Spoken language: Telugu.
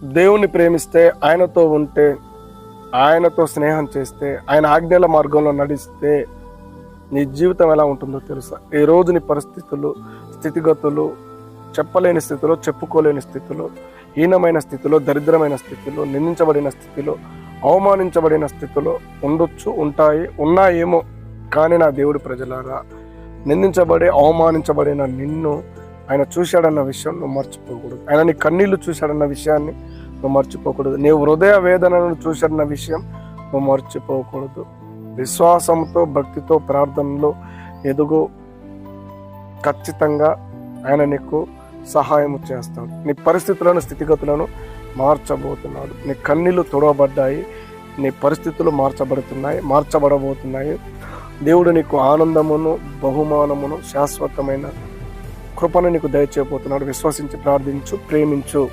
దేవుణ్ణి ప్రేమిస్తే, ఆయనతో ఉంటే, ఆయనతో స్నేహం చేస్తే, ఆయన ఆజ్ఞల మార్గంలో నడిస్తే నీ జీవితం ఎలా ఉంటుందో తెలుసా? ఈ రోజు నీ పరిస్థితులు, స్థితిగతులు చెప్పలేని స్థితిలో, చెప్పుకోలేని స్థితిలో, హీనమైన స్థితిలో, దరిద్రమైన స్థితిలో, నిందించబడిన స్థితిలో, అవమానించబడిన స్థితిలో ఉండొచ్చు, ఉన్నాయేమో. కానీ నా దేవుడి ప్రజలారా, నిందించబడి అవమానించబడిన నిన్ను ఆయన చూశాడన్న విషయం నువ్వు మర్చిపోకూడదు. ఆయన నీ కన్నీళ్లు చూశాడన్న విషయాన్ని నువ్వు మర్చిపోకూడదు. నీ హృదయ వేదనను చూశాడన్న విషయం నువ్వు మర్చిపోకూడదు. విశ్వాసంతో, భక్తితో, ప్రార్థనలో ఎదుగు. ఖచ్చితంగా ఆయన నీకు సహాయం చేస్తాడు. నీ పరిస్థితులను, స్థితిగతులను మార్చబోతున్నాడు. నీ కన్నీళ్లు తుడవబడ్డాయి, నీ పరిస్థితులు మార్చబడబోతున్నాయి. దేవుడు నీకు ఆనందమును, బహుమానమును, శాశ్వతమైన కృపను నీకు దయచేయబోతున్నాడు. విశ్వసించి ప్రార్థించు, ప్రేమించు.